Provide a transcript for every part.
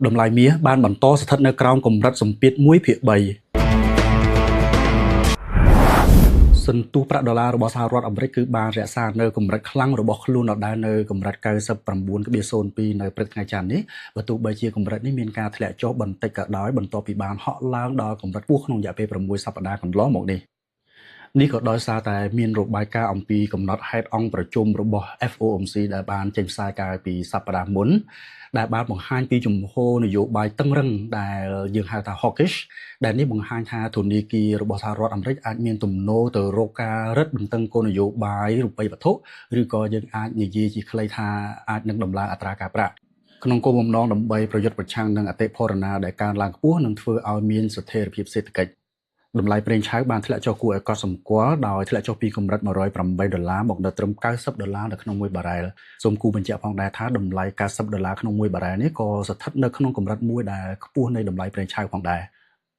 Đồng lại mía ban bản to sẽ thật nơiក្រោមកម្រិតសម្ពាធ1ភាគ3សន្ទុះប្រាក់ដុល្លាររបស់សហរដ្ឋអាមេរិកគឺបានរក្សានៅកម្រិតខ្លាំងរបស់ខ្លួនដដែលនៅកម្រិត 99.02 នៅព្រឹកថ្ងៃច័ន្ទនេះបើទោះបីជាកម្រិតនេះមានការធ្លាក់ចុះបន្តិចក៏ដោយបន្ទាប់ពីបានហក់ឡើងដល់កម្រិតខ្ពស់ក្នុងរយៈពេល6សប្តាហ៍កន្លងមកនេះនេះក៏ដោយសារតែមានរបាយការណ៍អំពីកំណត់ហេតុអង្គប្រជុំរបស់ FOMC ដែលបានចេញផ្សាយកាលពីសប្តាហ៍មុនដែលបានបង្ហាញពីជំហរនយោបាយតឹងរឹងដែលយើងហៅថា hawkish ដែលនេះបង្ហាញថាធនាគាររបស់សហរដ្ឋអាមេរិកអាចមានទំនោរទៅរកការរឹតបន្តឹងគោលនយោបាយរូបិយវត្ថុឬក៏យើងអាចនិយាយជាខ្លីថាអាចនឹងដំឡើងអត្រាការប្រាក់ក្នុងគោលបំណងដើម្បីប្រយុទ្ធប្រឆាំងនឹងអតិផរណាដែលកើនឡើងខ្ពស់និងធ្វើឲ្យមានស្ថិរភាពសេដ្ឋកិច្ចតម្លៃប្រេងឆៅបានធ្លាក់ចុះគួរឲ្យកត់សម្គាល់ដោយធ្លាក់ចុះពីកម្រិត$108មកដល់ត្រឹម$90នៅក្នុង1បារ៉ែលសូមគូបញ្ជាក់ផងដែរថាតម្លៃ$90ក្នុង1បារ៉ែលនេះក៏ស្ថិតនៅក្នុងកម្រិតមួយដែលខ្ពស់នៃតម្លៃប្រេងឆៅផងដែរ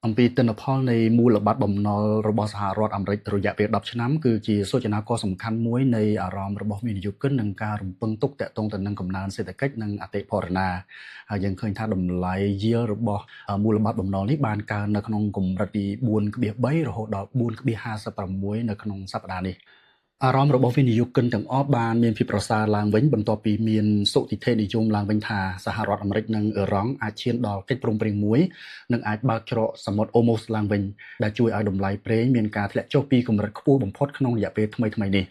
អំពីទិន្នផលនៃមូលបត្របំណុលរបស់សហរដ្ឋអាមេរិករយៈពេល10ឆ្នាំគឺជាសូចនាករសំខាន់មួយនៃអារម្មណ៍របស់វិនិយោគិននិងការរំពឹងទុកទាក់ទងទៅនឹងកំណើនសេដ្ឋកិច្ចនិងអតិផរណាហើយយើងឃើញថាតម្លៃ yield របស់មូលបត្របំណុលនេះបានកើននៅក្នុងកម្រិតពី 4.3 រហូតដល់ 4.56 នៅក្នុងសប្តាហ៍នេះអារម្មណ៍របស់វិនិយោគិនទាំងអស់បានមានភាពប្រសើរឡើងវិញបន្ទាប់ពីមានសុតិធិនិយមឡើងវិញថាសហរដ្ឋអាមេរិកនិងអ៊ឺរ៉ង់អាចឈានដល់កិច្ចព្រមព្រៀងមួយនិងអាចបើកច្រកសមុទ្រ Hormuz ឡើងវិញដែលជួយឲ្យតម្លៃប្រេងមានការធ្លាក់ចុះពីកម្រិតខ្ពស់បំផុតក្នុងរយៈពេលថ្មីៗនេះ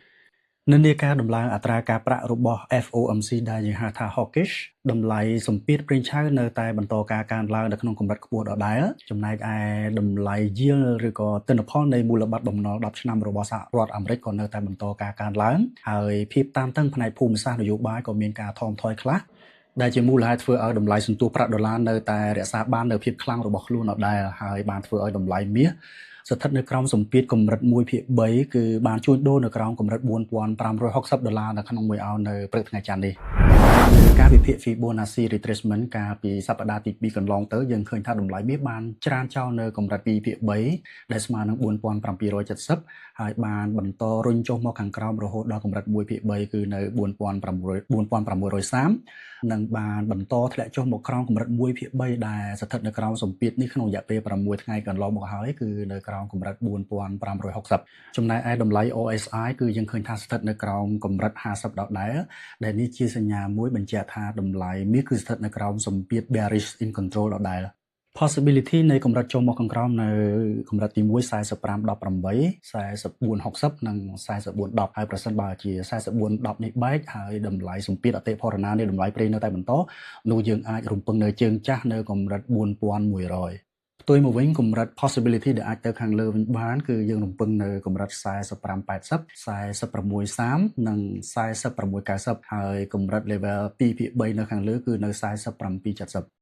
និន្នាការដំឡើងអត្រាការប្រាក់របស់ FOMC ដែលយើងហៅថា hawkish តម្លៃសម្ពាធប្រេងឆៅនៅតែបន្តការកើនឡើងនៅក្នុងកម្រិតខ្ពស់ដដែលចំណែកឯតម្លៃ yield ឬក៏ទិន្នផលនៃមូលបត្របំណុល10ឆ្នាំរបស់សហរដ្ឋអាមេរិកក៏នៅតែបន្តការកើនឡើងហើយភាពតានតឹងផ្នែកភូមិសាស្ត្រនយោបាយក៏មានការថមថយខ្លះដែលជាមូលហេតុធ្វើឲ្យតម្លៃសន្ទុះប្រាក់ដុល្លារនៅតែរក្សាបាននូវភាពខ្លាំងរបស់ខ្លួនដដែលហើយបានធ្វើឲ្យតម្លៃមាសស្ថិតនៅក្រោមសម្ពាធកម្រិត1ភាគ3គឺបានជួញដូរនៅក្រោមកម្រិត$4,560នៅក្នុង1អោននៅព្រឹកថ្ងៃច័ន្ទនេះការវិភាគ Fibonacci retracement កាលពីសប្តាហ៍ទី2កន្លងទៅយើងឃើញថាតម្លៃមាសបានច្រានចោលនៅកម្រិត2ភាគ3ដែលស្មើនឹង$4,770ហើយបានបន្តរុញចុះមកខាងក្រោមរហូតដល់កម្រិត1ភាគ3គឺនៅ$4,630និងបានបន្តធ្លាក់ចុះមកក្រោមកម្រិត1ភាគ3ដែលស្ថិតនៅក្រោមសម្ពាធនេះក្នុងរយៈពេល6ថ្ងៃកន្លងមកហើយគឺនៅក្រោមកម្រិត$4,560ចំណែកឯតម្លៃ RSI គឺយើងឃើញថាស្ថិតនៅក្រោមកម្រិត50ដដែលដែលនេះជាសញ្ញាមួយបញ្ជាក់ថាតម្លៃមាសគឺស្ថិតនៅក្រោមសម្ពាធ bearish in control ដដែល possibility នៃកម្រិតចុះមកខាងក្រោមនៅកម្រិតទី1 45.18 44.60 និង 44.10 ហើយប្រសិនបើជា 44.10 នេះបែកហើយតម្លៃសម្ពាធអតិផរណានៃតម្លៃប្រេងនៅតែបន្តនោះយើងអាចរំពឹងនៅជើងចាស់នៅកម្រិត4,100ផ្ទុយមកវិញកម្រិត possibility ដែលអាចទៅខាងលើវិញបានគឺយើងរំពឹងនៅកម្រិត45.80 46.30 និង46.90ហើយកម្រិត level 2ភាគ3នៅខាងលើគឺនៅ47.70